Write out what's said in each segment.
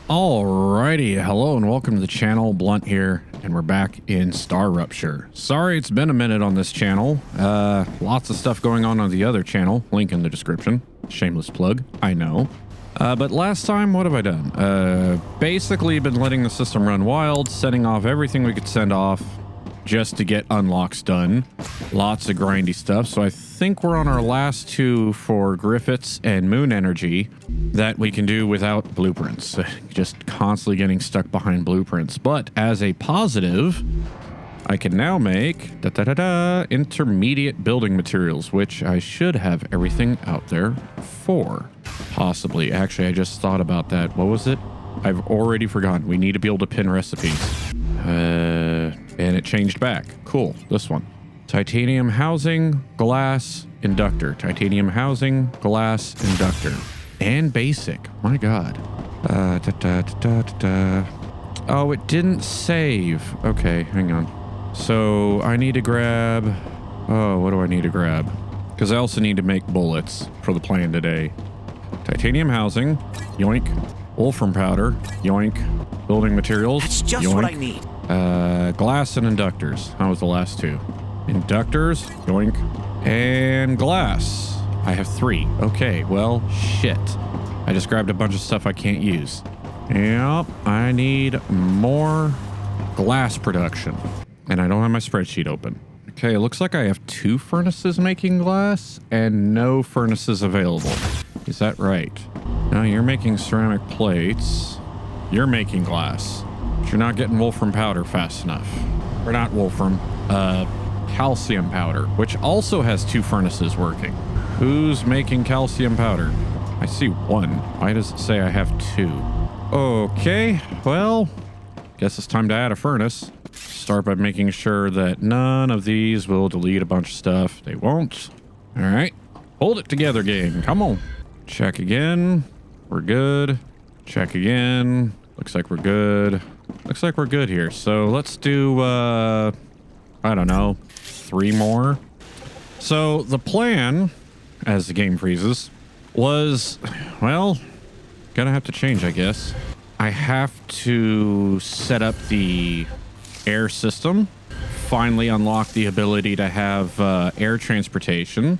Alrighty, hello and welcome to the channel. Blunt here, and we're back in StarRupture. Sorry it's been a minute on this channel. Lots of stuff going on the other channel. Link in the description. Shameless plug, I know. But last time, what have I done? Basically been letting the system run wild, setting off everything we could send off just to get unlocks done. Lots of grindy stuff. So I think we're on our last two for Griffiths and Moon Energy that we can do without blueprints. Just constantly getting stuck behind blueprints. But as a positive, I can now make intermediate building materials, which I should have everything out there for. Possibly. Actually, I just thought about that. What was it? I've already forgotten. We need to be able to pin recipes. And it changed back. Cool. This one. Titanium housing, glass, inductor. Titanium housing, glass, inductor. And basic. My God. Oh, it didn't save. Okay, hang on. So I need to grab... Oh, what do I need to grab? Because I also need to make bullets for the plan today. Titanium housing. Yoink. Wolfram powder. Yoink. Building materials. That's just yoink. what I need. Glass and inductors. How was the last two? Inductors. Yoink. And glass. I have 3. Okay, well, shit. I just grabbed a bunch of stuff I can't use. Yep, I need more glass production. And I don't have my spreadsheet open. Okay, it looks like I have 2 furnaces making glass and no furnaces available. Is that right? No, you're making ceramic plates. You're making glass. But you're not getting wolfram powder fast enough. Or not wolfram, calcium powder, which also has 2 furnaces working. Who's making calcium powder? I see 1. Why does it say I have 2? Okay, well, guess it's time to add a furnace. Start by making sure that none of these will delete a bunch of stuff. They won't. All right, hold it together, game. Come on. Check again. We're good. Check again. Looks like we're good. Looks like we're good here. So let's do, I don't know, 3 more. So the plan, as the game freezes, was, well, gonna have to change, I guess. I have to set up the air system, finally unlock the ability to have air transportation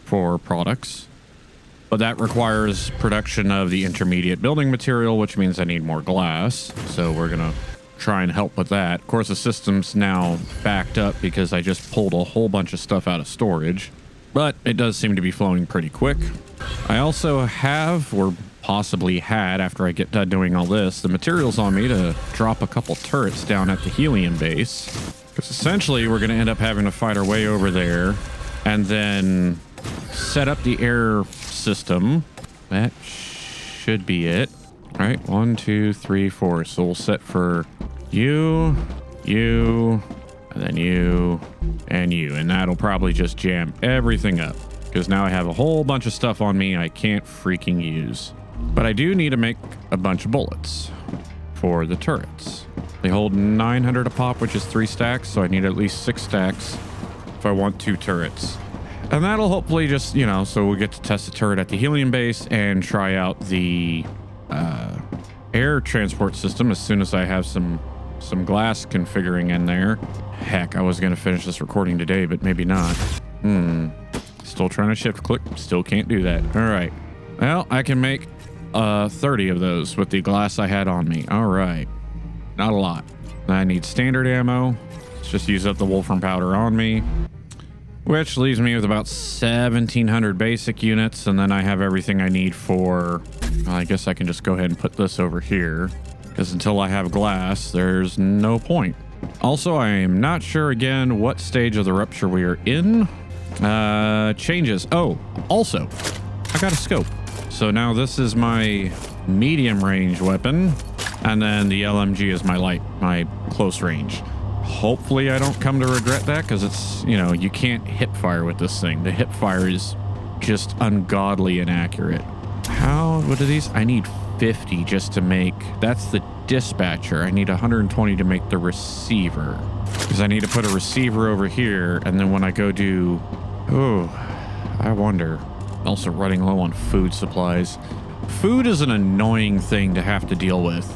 for products. But that requires production of the intermediate building material, which means I need more glass. So we're gonna try and help with that. Of course, the system's now backed up because I just pulled a whole bunch of stuff out of storage. But it does seem to be flowing pretty quick. I also have, or possibly had after I get done doing all this, the materials on me to drop a couple turrets down at the helium base. Because essentially we're going to end up having to fight our way over there and then set up the air system. That should be it. All right, 1, 2, 3, 4. So we'll set for you, you, and then you, and you. And that'll probably just jam everything up. Because now I have a whole bunch of stuff on me I can't freaking use. But I do need to make a bunch of bullets for the turrets. They hold 900 a pop, which is 3 stacks. So I need at least 6 stacks if I want 2 turrets. And that'll hopefully just, you know, so we'll get to test the turret at the helium base and try out the air transport system as soon as I have some glass configuring in there. Heck, I was going to finish this recording today, but maybe not. Still trying to shift click. Still can't do that. All right. Well, I can make 30 of those with the glass I had on me. All right. Not a lot. I need standard ammo. Let's just use up the wolfram powder on me, which leaves me with about 1,700 basic units. And then I have everything I need for, well, I guess I can just go ahead and put this over here because until I have glass, there's no point. Also, I am not sure again what stage of the rupture we are in. Changes. Oh, also, I got a scope. So now this is my medium range weapon. And then the LMG is my close range. Hopefully I don't come to regret that because it's, you know, you can't hip fire with this thing. The hip fire is just ungodly inaccurate. What are these? I need 50 just to make, that's the dispatcher. I need 120 to make the receiver because I need to put a receiver over here. And then when I go do, oh, I wonder. Also running low on food supplies. Food is an annoying thing to have to deal with.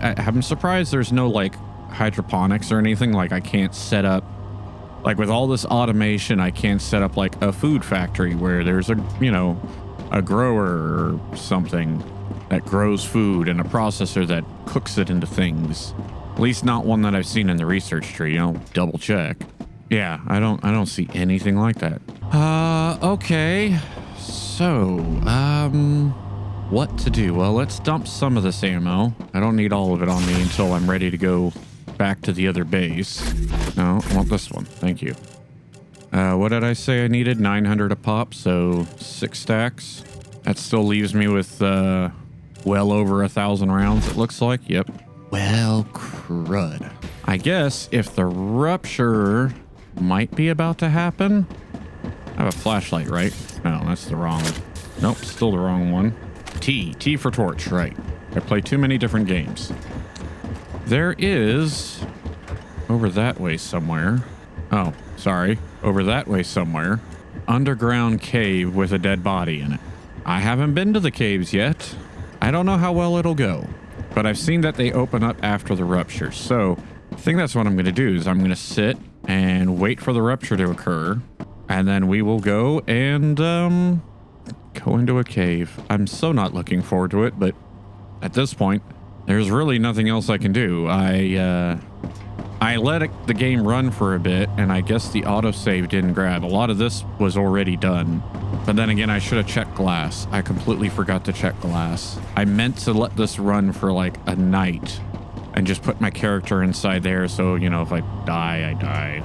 I'm surprised there's no like hydroponics or anything. Like I can't set up, like with all this automation, I can't set up like a food factory where there's a, you know, a grower or something that grows food and a processor that cooks it into things. At least not one that I've seen in the research tree, you know, double check. Yeah, I don't see anything like that. Okay. So, what to do? Well, let's dump some of this ammo. I don't need all of it on me until I'm ready to go back to the other base. No, I want this one. Thank you. What did I say I needed? 900 a pop, so 6 stacks. That still leaves me with, well over 1,000 rounds, it looks like. Yep. Well, crud. I guess if the rupture might be about to happen. I have a flashlight, right? No, that's the wrong. Nope, still the wrong one. T for torch, right. I play too many different games. There is over that way somewhere. Oh, sorry. Over that way somewhere. Underground cave with a dead body in it. I haven't been to the caves yet. I don't know how well it'll go, but I've seen that they open up after the rupture. So I think that's what I'm going to do is I'm going to sit and wait for the rupture to occur. And then we will go and go into a cave. I'm so not looking forward to it, but at this point, there's really nothing else I can do. I let the game run for a bit, and I guess the autosave didn't grab. A lot of this was already done. But then again, I should have checked glass. I completely forgot to check glass. I meant to let this run for like a night and just put my character inside there so, you know, if I die, I die.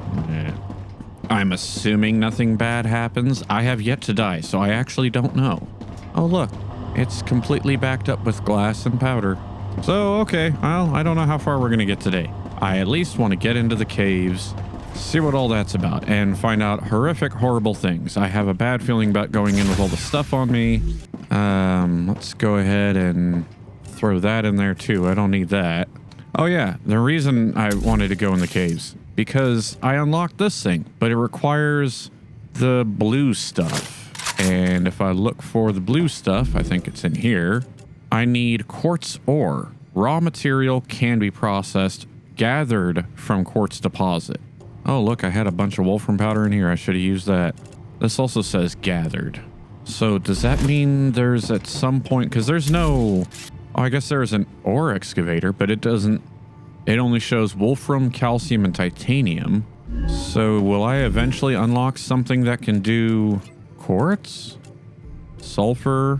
I'm assuming nothing bad happens. I have yet to die, so I actually don't know. Oh, look. It's completely backed up with glass and powder. So, okay. Well, I don't know how far we're going to get today. I at least want to get into the caves, see what all that's about, and find out horrific, horrible things. I have a bad feeling about going in with all the stuff on me. Let's go ahead and throw that in there, too. I don't need that. Oh, yeah. The reason I wanted to go in the caves, because I unlocked this thing, but it requires the blue stuff. And if I look for the blue stuff, I think it's in here. I need quartz ore. Raw material can be processed, gathered from quartz deposit. Oh, look, I had a bunch of wolfram powder in here. I should have used that. This also says gathered. So does that mean there's at some point, because there's no, oh, I guess there's an ore excavator, but it doesn't, it only shows wolfram, calcium, and titanium. So will I eventually unlock something that can do quartz? Sulfur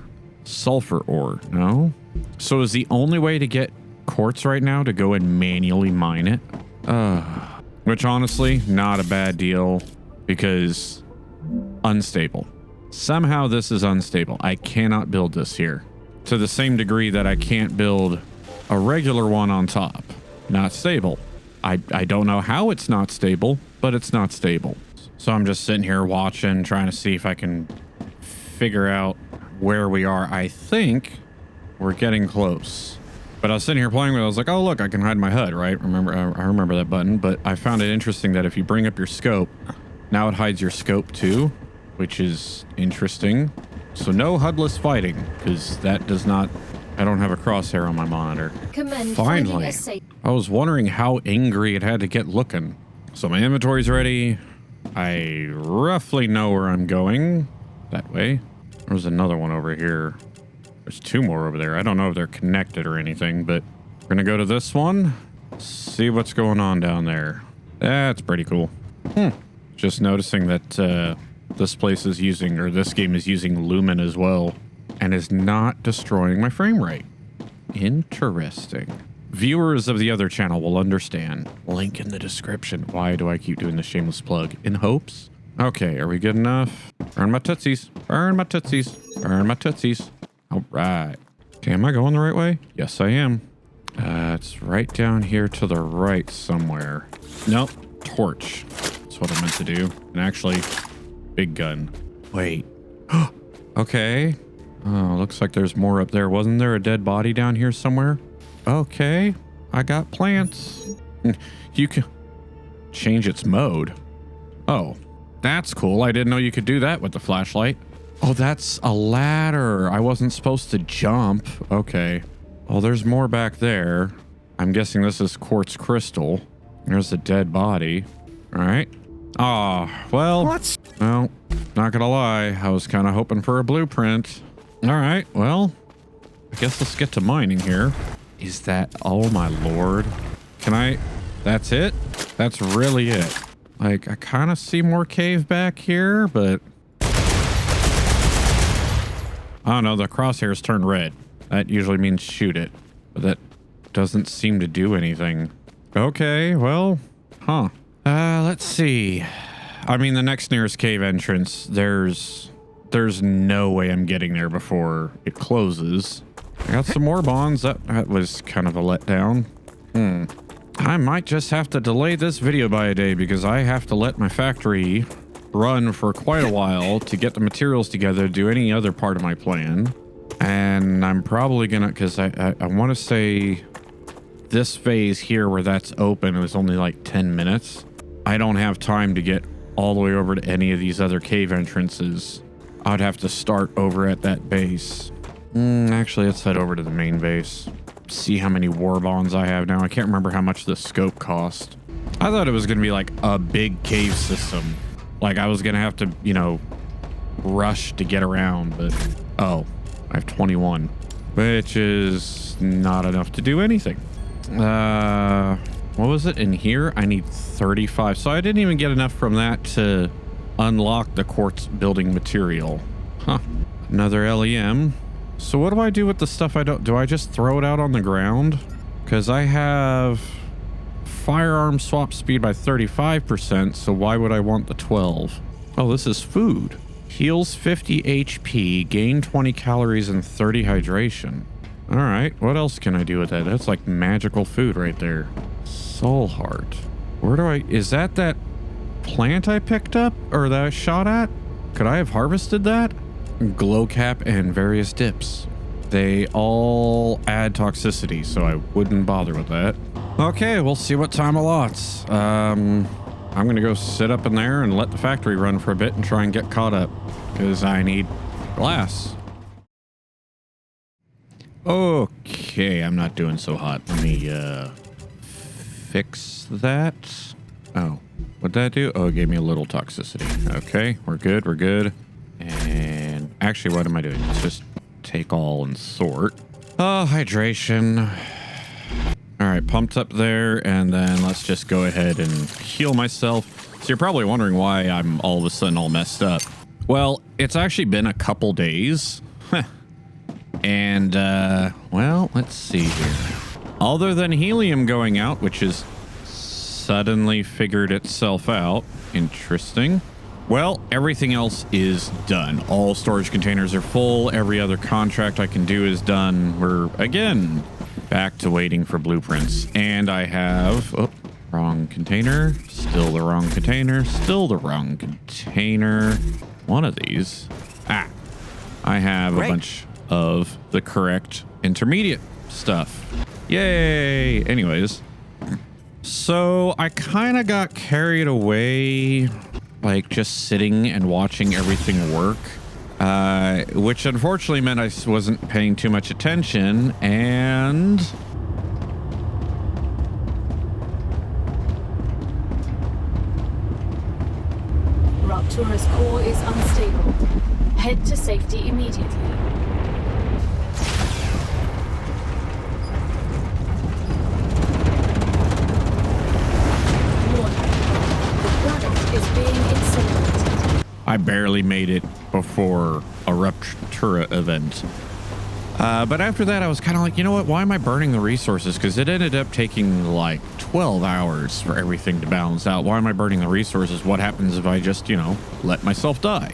ore, no? So is the only way to get quartz right now to go and manually mine it? Which honestly, not a bad deal because unstable. Somehow this is unstable. I cannot build this here to the same degree that I can't build a regular one on top. Not stable. I don't know how it's not stable, but it's not stable. So I'm just sitting here watching, trying to see if I can figure out where we are. I think we're getting close. But I was sitting here playing with it. I was like, oh, look, I can hide my HUD, right? I remember that button. But I found it interesting that if you bring up your scope, now it hides your scope too, which is interesting. So no HUD-less fighting, because that does not... I don't have a crosshair on my monitor. Finally. I was wondering how angry it had to get looking. So my inventory's ready. I roughly know where I'm going. That way. There's another one over here. There's two more over there. I don't know if they're connected or anything, but we're going to go to this one. See what's going on down there. That's pretty cool. Just noticing that this place is using, or this game is using Lumen as well, and is not destroying my frame rate. Interesting. Viewers of the other channel will understand. Link in the description. Why do I keep doing the shameless plug? In hopes? Okay, are we good enough? Burn my tootsies. Burn my tootsies. Burn my tootsies. All right. Okay, am I going the right way? Yes, I am. It's right down here to the right somewhere. Nope. Torch. That's what I meant to do. And actually, big gun. Wait. Okay. Oh, looks like there's more up there. Wasn't there a dead body down here somewhere? Okay. I got plants. You can change its mode. Oh, that's cool. I didn't know you could do that with the flashlight. Oh, that's a ladder. I wasn't supposed to jump. Okay. Well, there's more back there. I'm guessing this is quartz crystal. There's a dead body. All right. Ah, well, what? No, not gonna lie. I was kind of hoping for a blueprint. All right. Well, I guess let's get to mining here. Is that, oh my Lord. Can I, that's it? That's really it. Like, I kind of see more cave back here, but oh no, the crosshairs turn red. That usually means shoot it, but that doesn't seem to do anything. Okay, well, huh. Let's see. I mean, the next nearest cave entrance, there's no way I'm getting there before it closes. I got some more bonds. That was kind of a letdown. I might just have to delay this video by a day because I have to let my factory run for quite a while to get the materials together to do any other part of my plan. And I'm probably gonna, because I want to say this phase here where that's open, it was only like 10 minutes. I don't have time to get all the way over to any of these other cave entrances. I'd have to start over at that base. Actually, let's head over to the main base. See how many war bonds I have now. I can't remember how much the scope cost. I thought it was going to be like a big cave system. Like I was going to have to, you know, rush to get around, but oh, I have 21, which is not enough to do anything. What was it in here? I need 35. So I didn't even get enough from that to unlock the quartz building material. Huh. Another LEM. So what do I do with the stuff I don't... Do I just throw it out on the ground? Because I have firearm swap speed by 35%, so why would I want the 12? Oh, this is food. Heals 50 HP, gain 20 calories and 30 hydration. All right, what else can I do with that? That's like magical food right there. Soul heart. Where do I... Is that plant I picked up or that I shot at? Could I have harvested that? Glow cap and various dips. They all add toxicity, so I wouldn't bother with that. Okay, we'll see what time allots. I'm gonna go sit up in there and let the factory run for a bit and try and get caught up because I need glass. Okay, I'm not doing so hot. Let me fix that. Oh, what'd that do? Oh, it gave me a little toxicity. Okay, we're good, we're good. And actually, what am I doing? Let's just take all and sort. Oh, hydration. All right, pumped up there, and then let's just go ahead and heal myself. So you're probably wondering why I'm all of a sudden all messed up. Well, it's actually been a couple days. And, well, let's see here. Other than helium going out, which has suddenly figured itself out. Interesting. Well, everything else is done. All storage containers are full. Every other contract I can do is done. We're, again, back to waiting for blueprints. And I have... Oh, wrong container. Still the wrong container. Still the wrong container. One of these. Ah. I have a bunch of the correct intermediate stuff. Yay! Anyways. So, I kind of got carried away... like just sitting and watching everything work, which unfortunately meant I wasn't paying too much attention, and Raptura's core is unstable. Head to safety immediately. I barely made it before a Raptura event. But after that, I was kind of like, you know what? Why am I burning the resources? Because it ended up taking like 12 hours for everything to balance out. Why am I burning the resources? What happens if I just, you know, let myself die?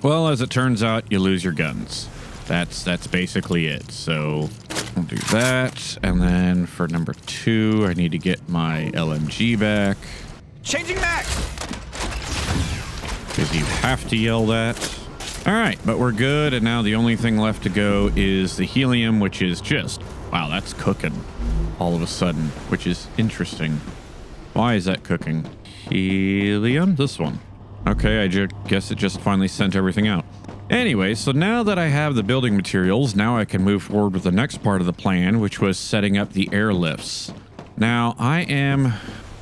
Well, as it turns out, you lose your guns. That's basically it. So I'll do that. And then for number 2, I need to get my LMG back. Changing back! Because you have to yell that. All right, but we're good. And now the only thing left to go is the helium, which is just, wow, that's cooking all of a sudden, which is interesting. Why is that cooking? Helium, this one. Okay, I guess it just finally sent everything out. Anyway, so now that I have the building materials, now I can move forward with the next part of the plan, which was setting up the airlifts. Now, I am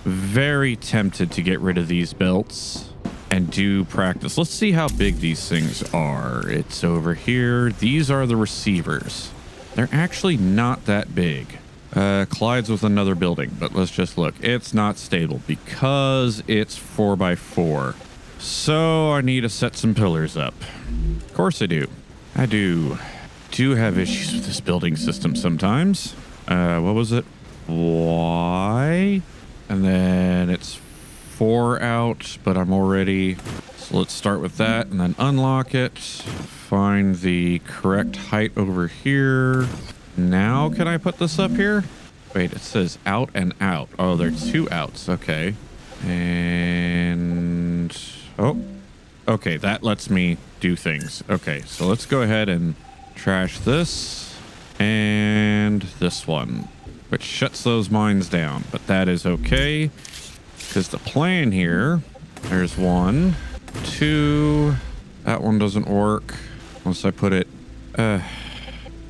very tempted to get rid of these belts and do practice. Let's see how big these things are. It's over here. These are the receivers. They're actually not that big. Collides with another building, but let's just look. It's not stable because it's 4x4. So I need to set some pillars up. Of course I do. I do have issues with this building system sometimes. What was it? Y. And then it's 4 out, but I'm already... So let's start with that and then unlock it. Find the correct height over here. Now can I put this up here? Wait, it says out and out. Oh, there are 2 outs. Okay. And... Oh, okay, that lets me do things. Okay, so let's go ahead and trash this and this one, which shuts those mines down. But that is okay, because the plan here, there's 1, 2, that one doesn't work unless I put it,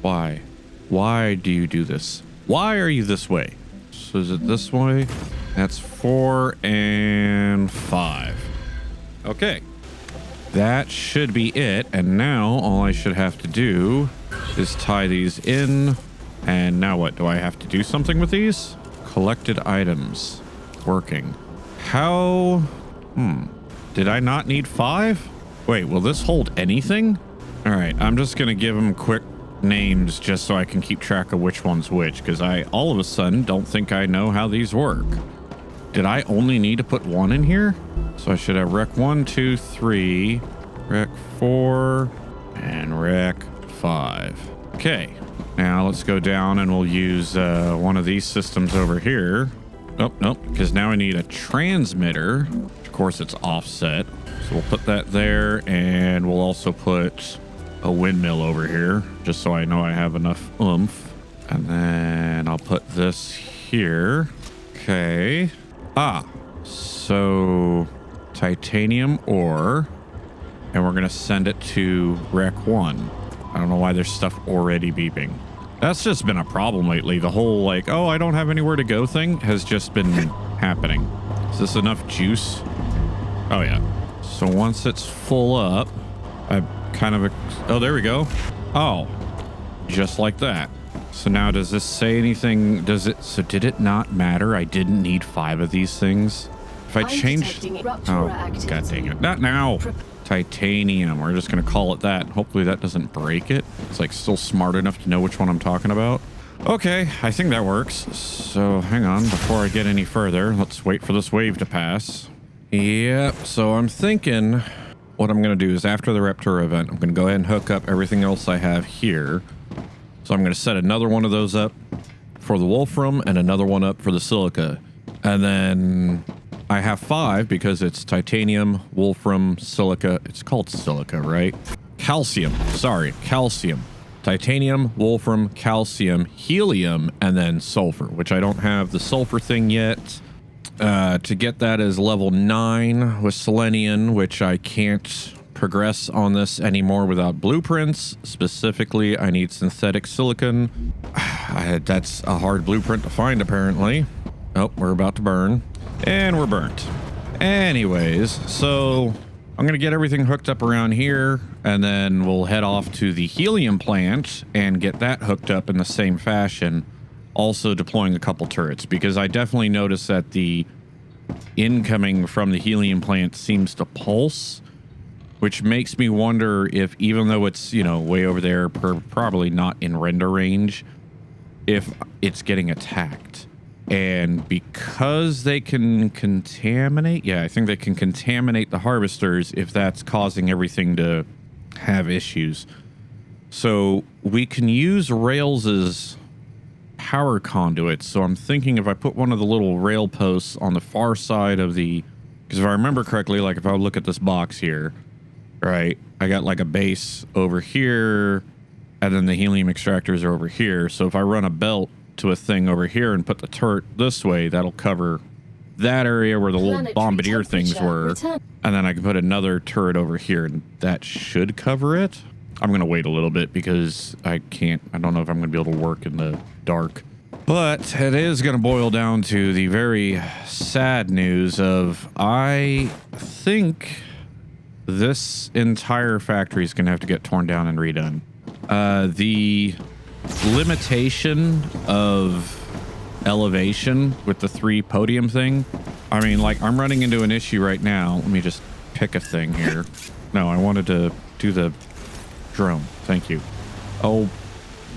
why? Why do you do this? Why are you this way? So is it this way? That's 4 and 5. Okay, that should be it. And now all I should have to do is tie these in. And now what? Do I have to do something with these? Collected items. Working. How? Did I not need 5? Wait, will this hold anything? All right, I'm just going to give them quick names just so I can keep track of which one's which, because I all of a sudden don't think I know how these work. Did I only need to put 1 in here? So I should have rec 1, 2, 3, rec 4, and rec 5. Okay, now let's go down and we'll use one of these systems over here. Oh, nope, because now I need a transmitter. Of course, it's offset. So we'll put that there, and we'll also put a windmill over here, just so I know I have enough oomph. And then I'll put this here. Okay. So titanium ore, and we're gonna send it to rec 1. I don't know why there's stuff already beeping. That's just been a problem lately. The whole like, oh, I don't have anywhere to go thing has just been happening. Is this enough juice? Oh yeah. So once it's full up, I kind of, oh, there we go. Oh, just like that. So now does this say anything? Does it, so did it not matter? I didn't need 5 of these things. If I change, oh, god dang it. Not now. Titanium. We're just going to call it that. Hopefully that doesn't break it. It's like still smart enough to know which one I'm talking about. Okay, I think that works. So hang on, before I get any further, let's wait for this wave to pass. Yep, so I'm thinking what I'm going to do is after the Raptura event, I'm going to go ahead and hook up everything else I have here. So I'm going to set another one of those up for the Wolfram and another one up for the Silica. And then I have 5 because it's titanium, Wolfram, Silica. It's called Silica, right? Calcium. Sorry, calcium. Titanium, Wolfram, calcium, helium, and then sulfur, which I don't have the sulfur thing yet. To get that is level 9 with selenium, which I can't progress on this anymore without blueprints. Specifically, I need synthetic silicon. That's a hard blueprint to find, apparently. Oh, we're about to burn. And we're burnt. Anyways, so I'm going to get everything hooked up around here, and then we'll head off to the helium plant and get that hooked up in the same fashion. Also deploying a couple turrets, because I definitely noticed that the incoming from the helium plant seems to pulse, which makes me wonder if, even though it's, you know, way over there, probably not in render range, if it's getting attacked. And because they can contaminate, yeah, I think they can contaminate the harvesters if that's causing everything to have issues. So we can use rails as power conduits. So I'm thinking if I put one of the little rail posts on the far side of the, because if I remember correctly, like if I look at this box here, right? I got like a base over here, and then the helium extractors are over here. So if I run a belt to a thing over here and put the turret this way, that'll cover that area where the little bombardier things were. And then I can put another turret over here, and that should cover it. I'm going to wait a little bit because I don't know if I'm going to be able to work in the dark. But it is going to boil down to the very sad news of I think this entire factory is going to have to get torn down and redone. The limitation of elevation with the 3 podium thing. I mean, like, I'm running into an issue right now. Let me just pick a thing here. No, I wanted to do the drone. Thank you. Oh,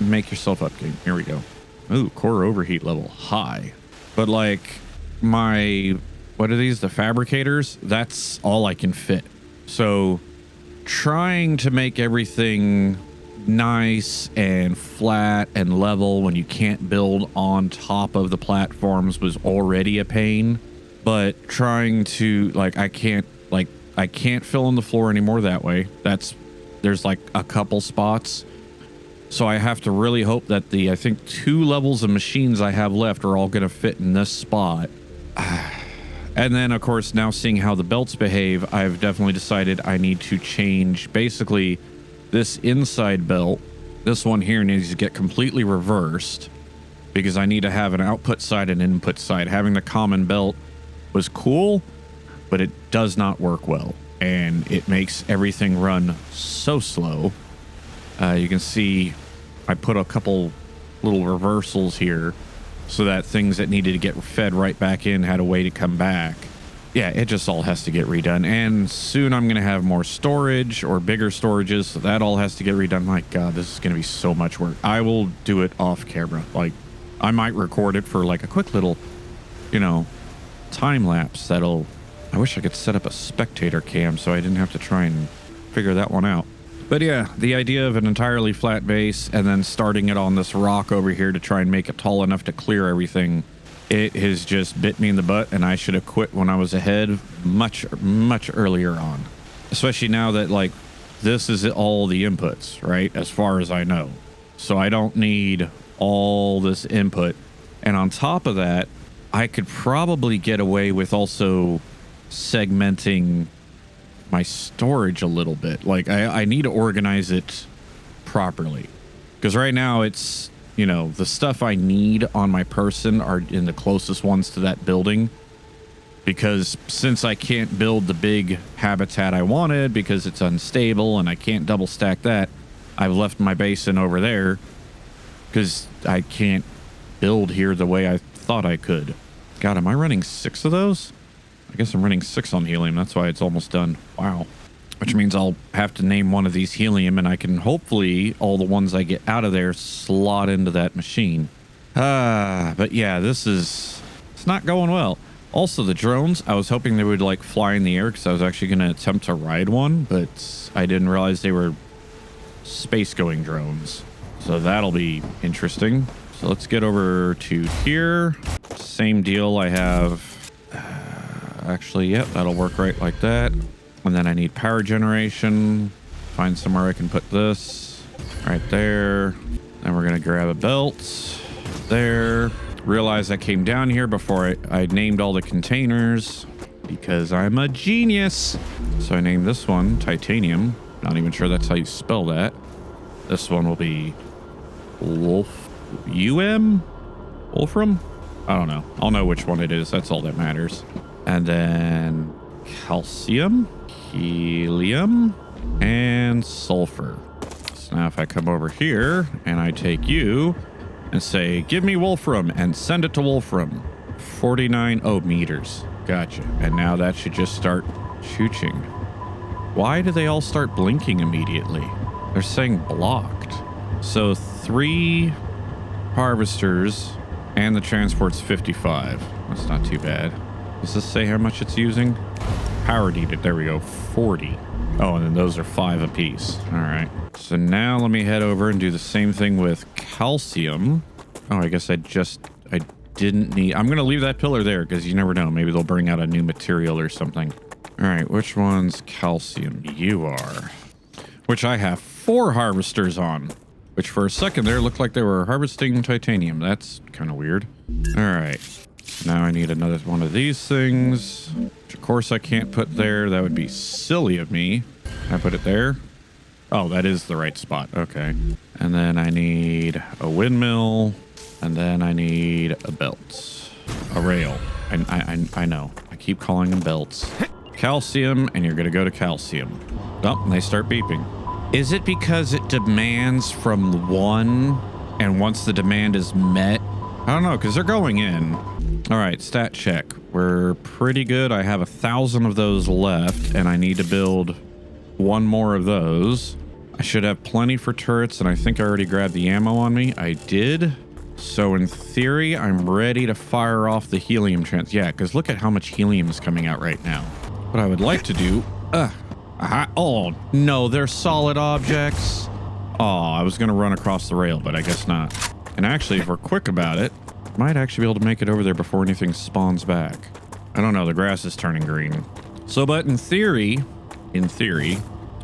make yourself up, game. Here we go. Ooh, core overheat level high. But like what are these? The fabricators? That's all I can fit. So trying to make everything nice and flat and level when you can't build on top of the platforms was already a pain. But trying to I can't fill in the floor anymore that way. There's like a couple spots. So I have to really hope that I think 2 levels of machines I have left are all going to fit in this spot. And then, of course, now seeing how the belts behave, I've definitely decided I need to change. Basically, this inside belt, this one here needs to get completely reversed because I need to have an output side and input side. Having the common belt was cool, but it does not work well. And it makes everything run so slow. You can see I put a couple little reversals here so that things that needed to get fed right back in had a way to come back. Yeah, it just all has to get redone. And soon I'm going to have more storage or bigger storages, so that all has to get redone. My God, this is going to be so much work. I will do it off camera. Like, I might record it for like a quick little, time lapse I wish I could set up a spectator cam so I didn't have to try and figure that one out. But yeah, the idea of an entirely flat base and then starting it on this rock over here to try and make it tall enough to clear everything, it has just bit me in the butt, and I should have quit when I was ahead much earlier on. Especially now that this is all the inputs, right? As far as I know. So I don't need all this input. And on top of that, I could probably get away with also segmenting my storage a little bit. I need to organize it properly, because right now it's the stuff I need on my person are in the closest ones to that building, because since I can't build the big habitat I wanted because it's unstable and I can't double stack that, I've left my basin over there because I can't build here the way I thought I could. God, am I running 6 of those? I guess I'm running 6 on helium. That's why it's almost done. Wow. Which means I'll have to name one of these helium, and I can hopefully, all the ones I get out of there, slot into that machine. But yeah, it's not going well. Also, the drones, I was hoping they would fly in the air because I was actually going to attempt to ride one, but I didn't realize they were space-going drones. So that'll be interesting. So let's get over to here. Same deal. I have... Actually, yep, that'll work right like that. And then I need power generation. Find somewhere I can put this. Right there. Then we're going to grab a belt. There. Realize I came down here before I named all the containers, because I'm a genius. So I named this one titanium. Not even sure that's how you spell that. This one will be Wolfram? I don't know. I'll know which one it is. That's all that matters. And then calcium, helium, and sulfur. So now if I come over here and I take you and say, give me Wolfram, and send it to Wolfram. 49 meters. Gotcha. And now that should just start shooting. Why do they all start blinking immediately? They're saying blocked. So 3 harvesters and the transport's 55. That's not too bad. Does this say how much it's using? Power needed. There we go. 40. Oh, and then those are 5 apiece. All right. So now let me head over and do the same thing with calcium. Oh, I guess I didn't need... I'm going to leave that pillar there because you never know. Maybe they'll bring out a new material or something. All right, which one's calcium? You are. Which I have 4 harvesters on. Which for a second there looked like they were harvesting titanium. That's kind of weird. All right. Now I need another one of these things. Which of course I can't put there. That would be silly of me. Can I put it there? Oh, that is the right spot. Okay. And then I need a windmill. And then I need a belt. A rail. I know. I keep calling them belts. Calcium, and you're going to go to calcium. Oh, and they start beeping. Is it because it demands from one, and once the demand is met? I don't know, because they're going in. All right, stat check. We're pretty good. I have 1,000 of those left, and I need to build 1 more of those. I should have plenty for turrets, and I think I already grabbed the ammo on me. I did. So in theory, I'm ready to fire off the helium chance. Yeah, because look at how much helium is coming out right now. What I would like to do... oh, no, they're solid objects. Oh, I was going to run across the rail, but I guess not. And actually, if we're quick about it, might actually be able to make it over there before anything spawns back. I don't know. The grass is turning green. So, but in theory,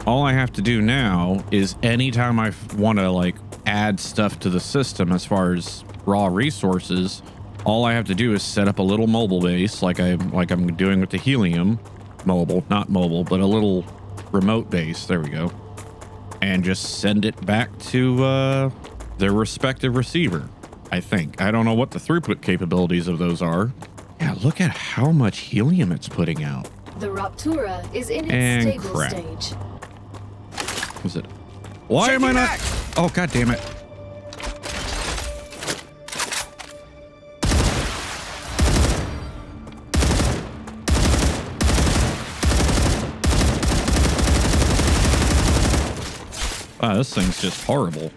all I have to do now is anytime I want to, like, add stuff to the system as far as raw resources, all I have to do is set up a little mobile base like I'm doing with the helium. Not mobile, but a little remote base. There we go. And just send it back to their respective receiver, I think. I don't know what the throughput capabilities of those are. Yeah, look at how much helium it's putting out. The Raptura is in its stable stage. Was it? Why am I not? Oh, god damn it. Wow, this thing's just horrible.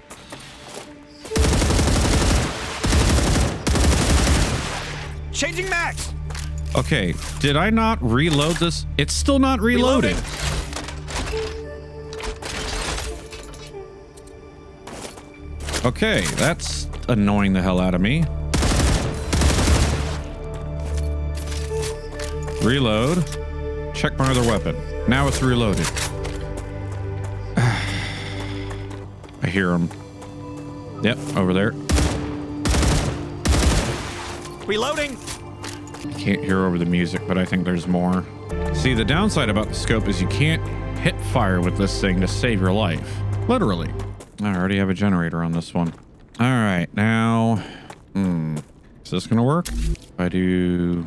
Changing max. Okay, did I not reload this? It's still not reloaded. Okay, that's annoying the hell out of me. Reload. Check my other weapon. Now it's reloaded. I hear him. Yep, over there. Reloading. Can't hear over the music, but I think there's more. See, the downside about the scope is you can't hit fire with this thing to save your life. Literally. I already have a generator on this one. All right, now, is this gonna work? I do.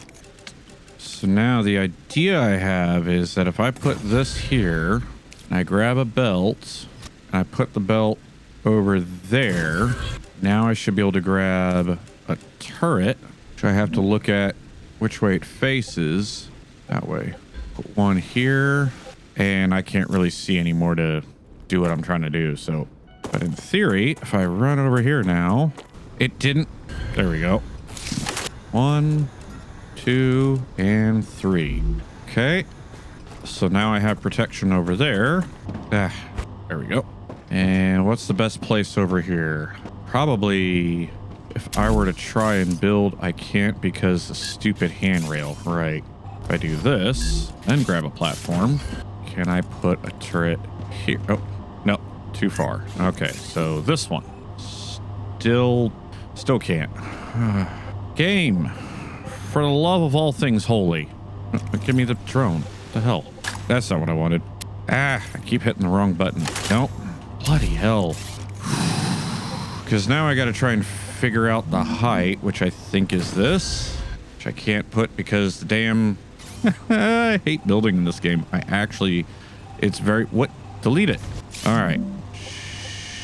So now the idea I have is that if I put this here, and I grab a belt, and I put the belt over there, now I should be able to grab a turret, which I have to look at which way it faces. That way. Put one here, and I can't really see anymore to do what I'm trying to do, so. But in theory, if I run over here now, it didn't. There we go. 1, 2, and 3. Okay. So now I have protection over there. There we go. And what's the best place over here? Probably if I were to try and build, I can't because the stupid handrail. Right. If I do this, then grab a platform, can I put a turret here? Oh, no. Too far. Okay, so this one. Still can't. Game. For the love of all things holy. Give me the drone. What the hell? That's not what I wanted. I keep hitting the wrong button. Nope. Bloody hell. Because now I got to try and figure out the height, which I think is this. Which I can't put because the damn... I hate building in this game. It's very... What? Delete it. All right.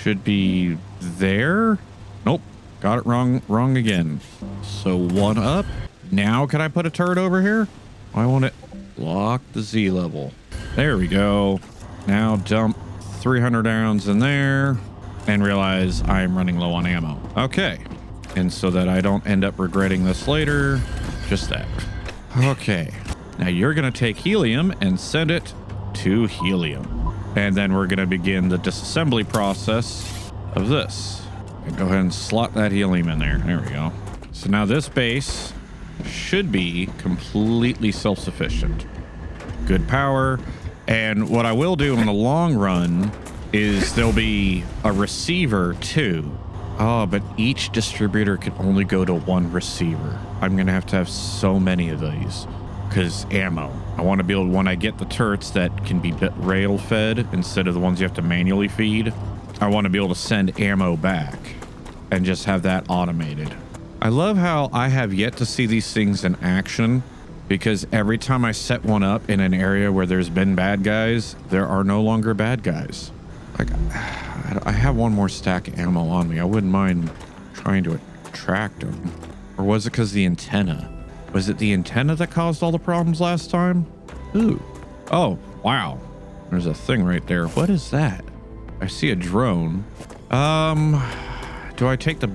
Should be there. Nope. Got it wrong again. So 1 up. Now can I put a turret over here? I want it. Lock the Z level. There we go. Now dump 300 rounds in there and realize I'm running low on ammo. Okay. And so that I don't end up regretting this later. Just that. Okay. Now you're going to take helium and send it to helium. And then we're going to begin the disassembly process of this. And go ahead and slot that helium in there. There we go. So now this base should be completely self-sufficient. good power. And what I will do in the long run is there'll be a receiver too. Oh, but each distributor can only go to one receiver. I'm going to have so many of these because ammo. I want to be able, when I get the turrets that can be rail fed instead of the ones you have to manually feed, I want to be able to send ammo back and just have that automated. I love how I have yet to see these things in action because every time I set one up in an area where there's been bad guys, there are no longer bad guys. Like, I have one more stack of ammo on me. I wouldn't mind trying to attract them. Or was it because the antenna? Was it the antenna that caused all the problems last time? Ooh. Oh, wow. There's a thing right there. What is that? I see a drone. Do I take the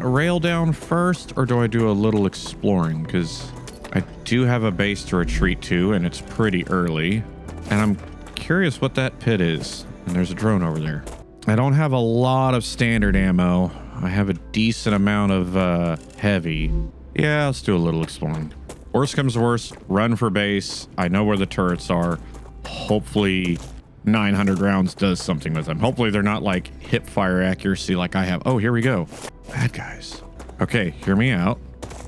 rail down first, or do I do a little exploring? Because I do have a base to retreat to, and it's pretty early. And I'm curious what that pit is. And there's a drone over there. I don't have a lot of standard ammo. I have a decent amount of heavy. Yeah, let's do a little exploring. Worst comes to worst, run for base. I know where the turrets are. Hopefully 900 rounds does something with them. Hopefully they're not like hip fire accuracy like I have. Oh, here we go. Bad guys. Okay, hear me out.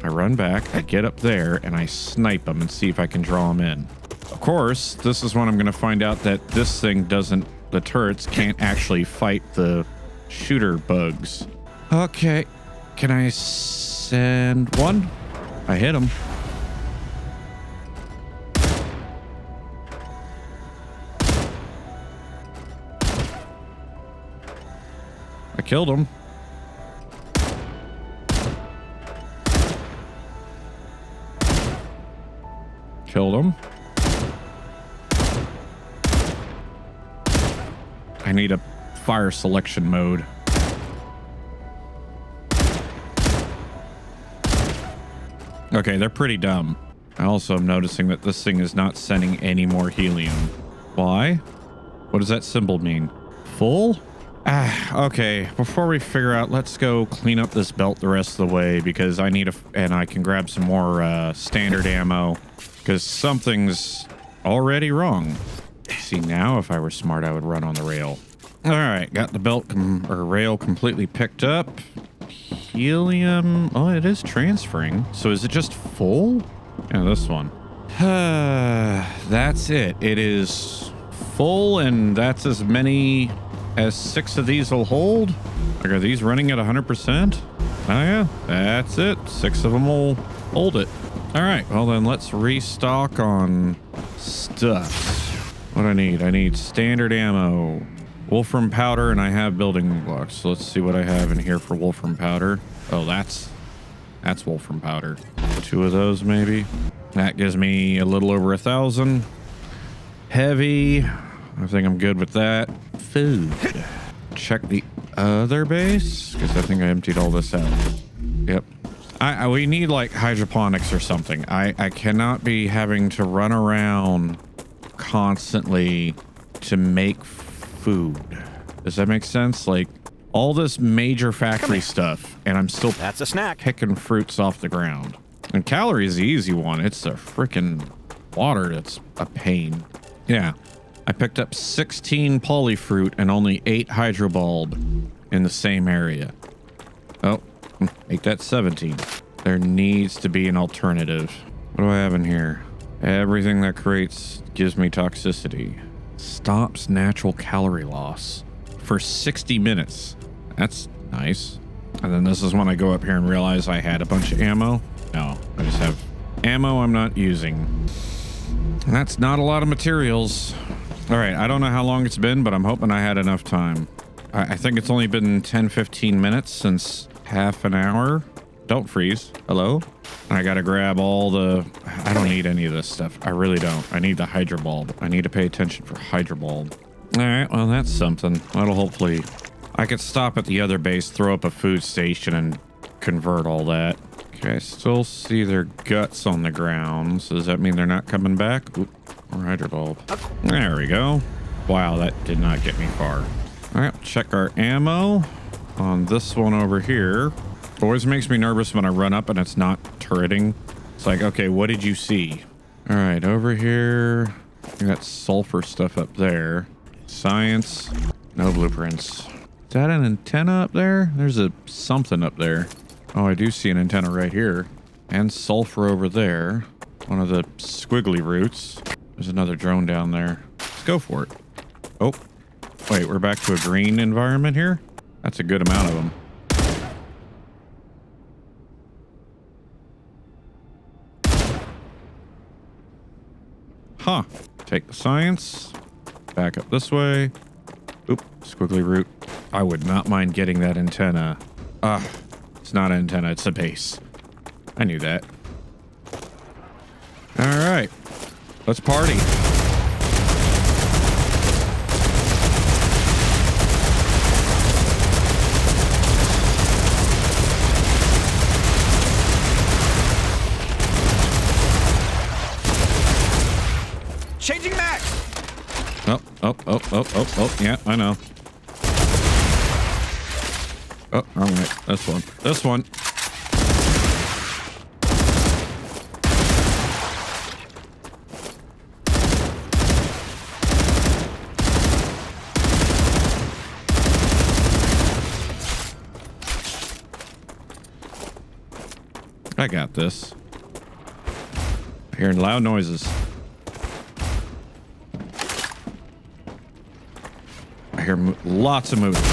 I run back, I get up there, and I snipe them and see if I can draw them in. Of course, this is when I'm going to find out that this thing doesn't, the turrets can't actually fight the shooter bugs. Okay, can I send one? I hit him. I killed him. Killed him. I need a fire selection mode. Okay, they're pretty dumb. I also am noticing that this thing is not sending any more helium. Why? What does that symbol mean? Full? Okay, before we figure out, let's go clean up this belt the rest of the way because I need and I can grab some more standard ammo because something's already wrong. See, now if I were smart, I would run on the rail. All right, got the belt or rail completely picked up. Helium, oh, it is transferring. So is it just full? Yeah, this one. That's it. It is full, and that's as many as 6 of these will hold. Like, are these running at 100%? Oh yeah, that's it. 6 of them will hold it. All right, well then let's restock on stuff. What do I need? I need standard ammo, wolfram powder, and I have building blocks. So let's see what I have in here for wolfram powder. Oh, that's wolfram powder. 2 of those maybe. That gives me a little over 1,000. Heavy. I think I'm good with that. Food. Check the other base because I think I emptied all this out. Yep. We need like hydroponics or something. I cannot be having to run around constantly to make food. Does that make sense? Like all this major factory stuff, and I'm still That's a snack. picking fruits off the ground. And calorie is the easy one. It's the freaking water that's a pain. Yeah. I picked up 16 polyfruit and only 8 hydrobulb in the same area. Oh, make that 17. There needs to be an alternative. What do I have in here? Everything that gives me toxicity. Stops natural calorie loss for 60 minutes. That's nice. And then this is when I go up here and realize I had a bunch of ammo. No, I just have ammo I'm not using. That's not a lot of materials. All right, I don't know how long it's been, but I'm hoping I had enough time. I think it's only been 10-15 minutes since half an hour. Don't freeze. Hello? I gotta grab all the... I don't need any of this stuff. I really don't. I need the hydrobulb. I need to pay attention for hydrobulb. All right, well, that's something. That'll hopefully... I could stop at the other base, throw up a food station, and convert all that. Okay, I still see their guts on the ground. So does that mean they're not coming back? Oop, more hydrobulb. There we go. Wow, that did not get me far. All right, check our ammo on this one over here. It always makes me nervous when I run up and it's not turreting. It's like, okay, what did you see? All right, over here. I got sulfur stuff up there. Science. No blueprints. Is that an antenna up there? There's a something up there. Oh, I do see an antenna right here. And sulfur over there. One of the squiggly roots. There's another drone down there. Let's go for it. Oh. Wait, we're back to a green environment here? That's a good amount of them. Huh. Take the science. Back up this way. Oop. Squiggly root. I would not mind getting that antenna. Ah. It's not an antenna. It's a base. I knew that. All right. Let's party. Changing max. Oh, yeah, I know. Oh, wrong way. This one. This one. I got this. Hearing loud noises. I hear lots of movement.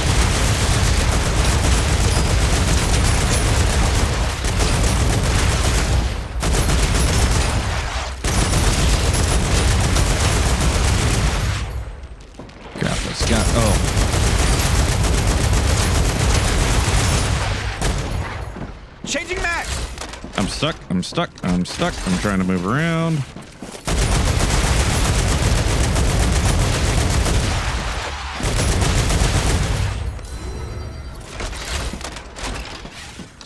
Got this. Oh. Changing max. I'm stuck. I'm stuck. I'm stuck. I'm trying to move around.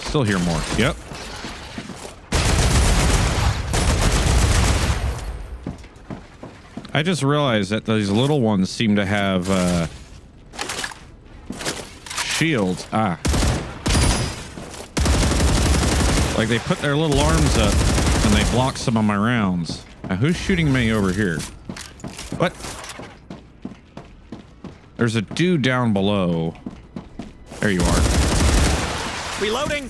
Still hear more. Yep. I just realized that these little ones seem to have shields. Ah. Like they put their little arms up and they block some of my rounds. Now who's shooting me over here? What? There's a dude down below. There you are. Reloading.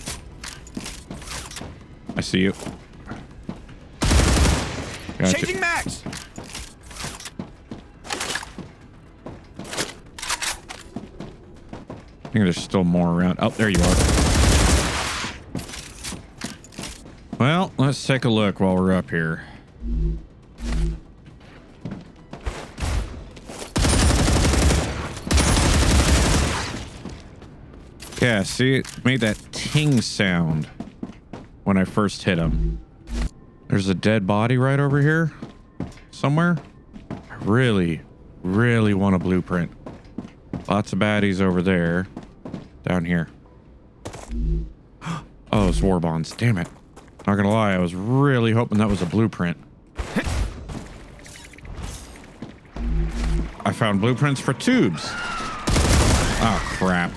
I see you. Gotcha. Changing max. I think there's still more around. Oh, there you are. Well, let's take a look while we're up here. Yeah, see, it made that ting sound when I first hit him. There's a dead body right over here somewhere. I really, really want a blueprint. Lots of baddies over there. Down here. Oh, it's war bonds. Damn it. Not gonna lie, I was really hoping that was a blueprint. I found blueprints for tubes. Oh, crap.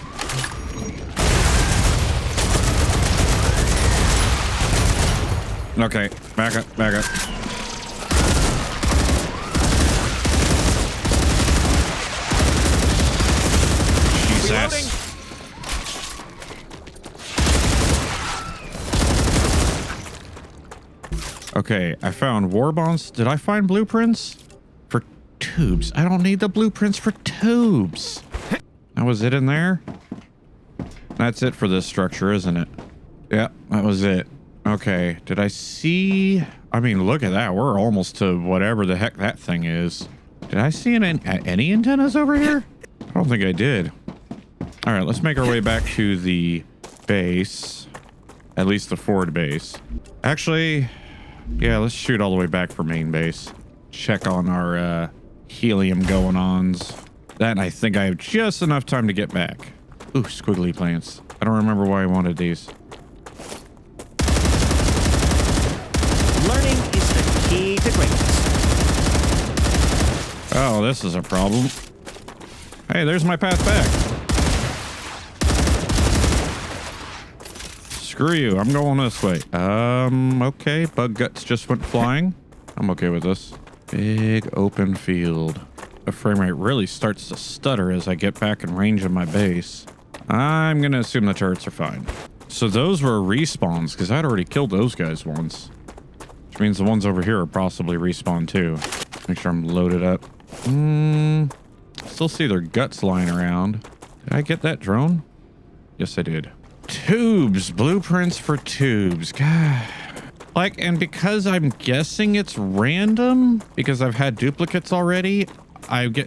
Okay, back up, back up. Jesus. Okay, I found war bonds. Did I find blueprints? For tubes. I don't need the blueprints for tubes. That was it in there? That's it for this structure, isn't it? Yeah, that was it. Okay, did I see... I mean, look at that. We're almost to whatever the heck that thing is. Did I see any antennas over here? I don't think I did. All right, let's make our way back to the base. At least the forward base. Actually, yeah, let's shoot all the way back for main base. Check on our helium going-ons. That, I think I have just enough time to get back. Ooh, squiggly plants. I don't remember why I wanted these. Learning is the key to greatness. Oh, this is a problem. Hey, there's my path back. Screw you. I'm going this way. Okay. Bug guts just went flying. I'm okay with this. Big open field. The frame rate really starts to stutter as I get back in range of my base. I'm gonna assume the turrets are fine. So those were respawns because I'd already killed those guys once. Which means the ones over here are possibly respawn too. Make sure I'm loaded up. Still see their guts lying around. Did I get that drone? Yes, I did. Tubes. Blueprints for tubes. God. Like, and because I'm guessing it's random, because I've had duplicates already,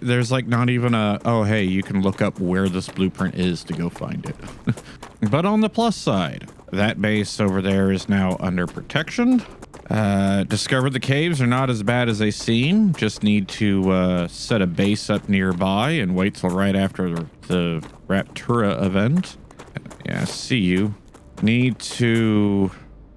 there's like not even a, oh, hey, you can look up where this blueprint is to go find it. But on the plus side, that base over there is now under protection. Discovered the caves are not as bad as they seem. Just need to set a base up nearby and wait till right after the Raptura event. Yeah, see you. Need to...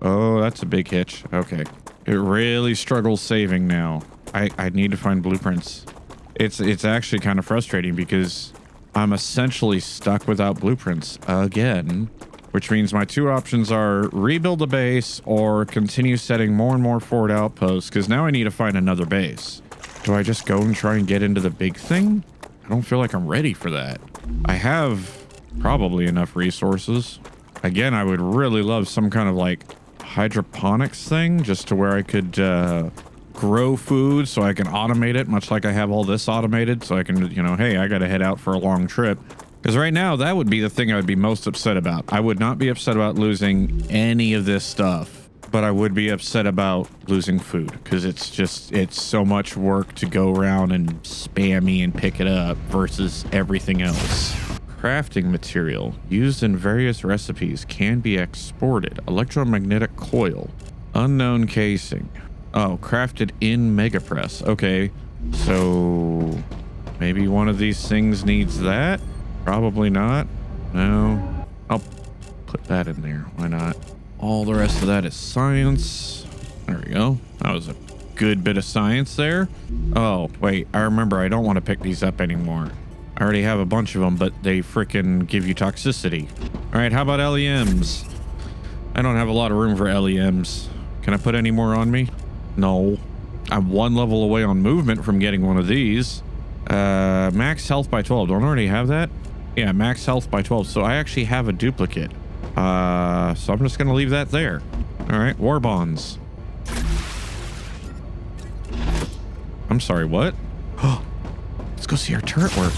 Oh, that's a big hitch. Okay. It really struggles saving now. I need to find blueprints. It's actually kind of frustrating because I'm essentially stuck without blueprints again, which means my two options are rebuild the base or continue setting more and more forward outposts, because now I need to find another base. Do I just go and try and get into the big thing? I don't feel like I'm ready for that. I have probably enough resources. Again, I would really love some kind of like hydroponics thing just to where I could grow food so I can automate it, much like I have all this automated, so I can, you know, hey, I gotta head out for a long trip. Because right now, that would be the thing I would be most upset about. I would not be upset about losing any of this stuff, but I would be upset about losing food because it's so much work to go around and spam me and pick it up versus everything else. Crafting material used in various recipes can be exported. Electromagnetic coil. Unknown casing. Oh, crafted in Megapress. Okay, so maybe one of these things needs that? Probably not. No. I'll put that in there. Why not? All the rest of that is science. There we go. That was a good bit of science there. Oh, wait. I remember I don't want to pick these up anymore. I already have a bunch of them, but they freaking give you toxicity. All right, how about LEMs? I don't have a lot of room for LEMs. Can I put any more on me? No. I'm one level away on movement from getting one of these. Max health by 12. Don't I already have that? Yeah, max health by 12. So I actually have a duplicate. So I'm just going to leave that there. All right, war bonds. I'm sorry, what? Let's go see our turret work.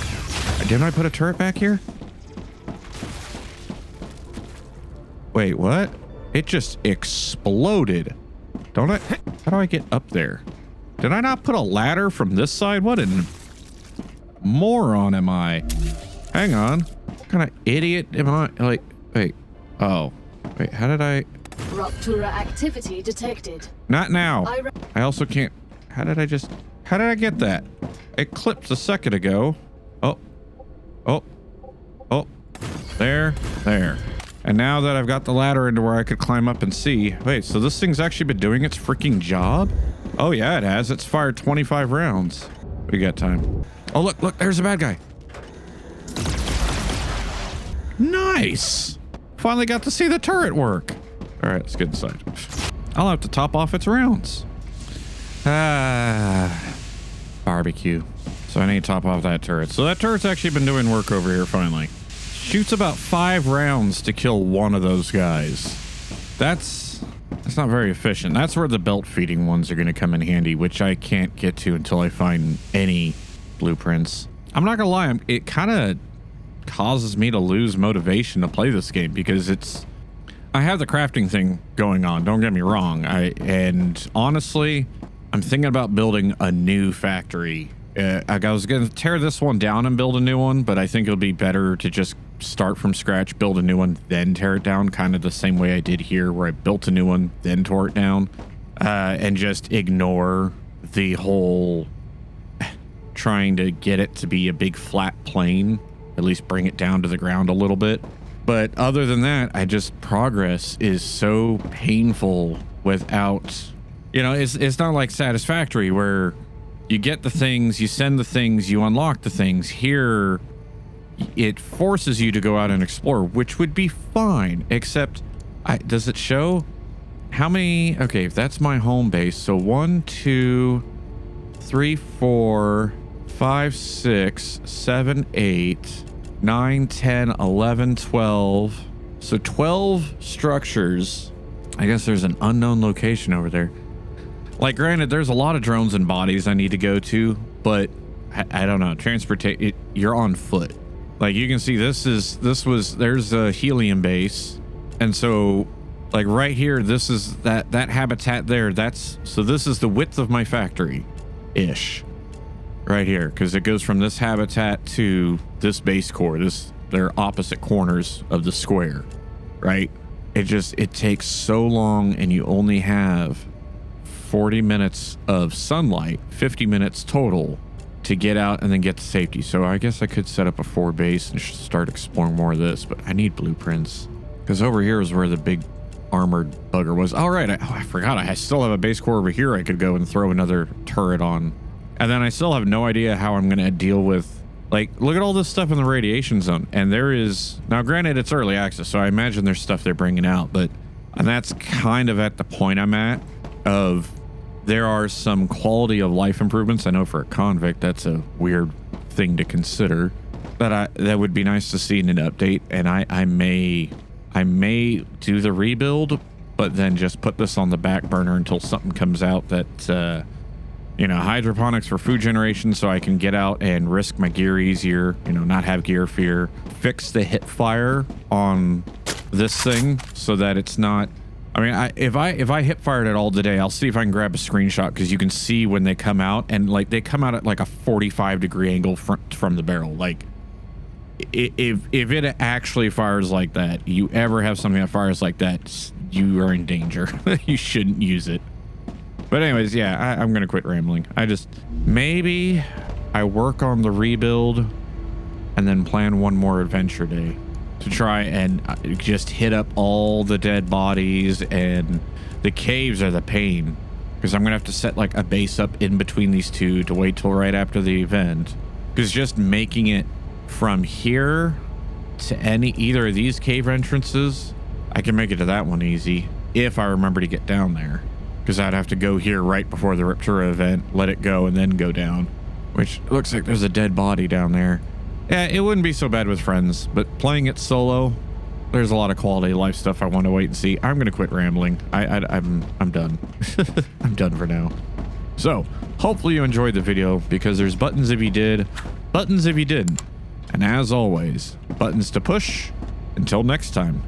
Didn't I put a turret back here? Wait, what? It just exploded. Don't I? How do I get up there? Did I not put a ladder from this side? What a moron am I? Hang on. What kind of idiot am I? Like, wait. Oh. Wait, how did I... Raptura activity detected. Not now. I also can't... How did I get that? It clipped a second ago. Oh. Oh. Oh. There. And now that I've got the ladder into where I could climb up and see... Wait, so this thing's actually been doing its freaking job? Oh, yeah, it has. It's fired 25 rounds. We got time. Oh, look, there's a bad guy. Nice. Finally got to see the turret work. All right, let's get inside. I'll have to top off its rounds. Barbecue. So I need to top off that turret. So that turret's actually been doing work over here finally. Shoots about 5 rounds to kill one of those guys. That's not very efficient. That's where the belt feeding ones are going to come in handy, which I can't get to until I find any blueprints. I'm not going to lie. It kind of causes me to lose motivation to play this game because I have the crafting thing going on. Don't get me wrong. And honestly, I'm thinking about building a new factory. I was going to tear this one down and build a new one, but I think it'll be better to just start from scratch, build a new one, then tear it down, kind of the same way I did here, where I built a new one, then tore it down, and just ignore the whole trying to get it to be a big flat plane, at least bring it down to the ground a little bit. But other than that, progress is so painful without, it's not like Satisfactory where you get the things, you send the things, you unlock the things. Here, it forces you to go out and explore, which would be fine, except does it show how many? Okay, if that's my home base, so 1, 2, 3, 4, 5, 6, 7, 8, 9, 10, 11, 12. So 12 structures. I guess there's an unknown location over there. Like, granted, there's a lot of drones and bodies I need to go to, but I don't know. You're on foot. Like, you can see there's a helium base. And so, like, right here, this is that habitat there. So this is the width of my factory-ish. Right here, because it goes from this habitat to this base core. They're opposite corners of the square, right? It takes so long, and you only have 40 minutes of sunlight, 50 minutes total to get out and then get to safety. So I guess I could set up a 4 base and start exploring more of this, but I need blueprints because over here is where the big armored bugger was. All right, I forgot. I still have a base core over here I could go and throw another turret on. And then I still have no idea how I'm going to deal with, like, look at all this stuff in the radiation zone. And there is, now granted, it's early access, so I imagine there's stuff they're bringing out, and that's kind of at the point I'm at of there are some quality of life improvements. I know for a convict, that's a weird thing to consider, but that would be nice to see in an update. And I may do the rebuild, but then just put this on the back burner until something comes out that, you know, hydroponics for food generation, so I can get out and risk my gear easier, you know, not have gear fear, fix the hip fire on this thing so that it's not, I mean, if I hip fired it all today, I'll see if I can grab a screenshot, because you can see when they come out, and like they come out at like a 45-degree angle from the barrel. Like if it actually fires like that, you ever have something that fires like that, you are in danger. You shouldn't use it. But anyways, yeah, I'm going to quit rambling. Maybe I work on the rebuild and then plan one more adventure day to try and just hit up all the dead bodies, and the caves are the pain because I'm going to have to set like a base up in between these two to wait till right after the event, because just making it from here to either of these cave entrances, I can make it to that one easy if I remember to get down there. Because I'd have to go here right before the Ruptura event, let it go, and then go down. Which looks like there's a dead body down there. Yeah, it wouldn't be so bad with friends, but playing it solo, there's a lot of quality of life stuff I want to wait and see. I'm going to quit rambling. I'm done. I'm done for now. So, hopefully you enjoyed the video, because there's buttons if you did, buttons if you didn't. And as always, buttons to push. Until next time.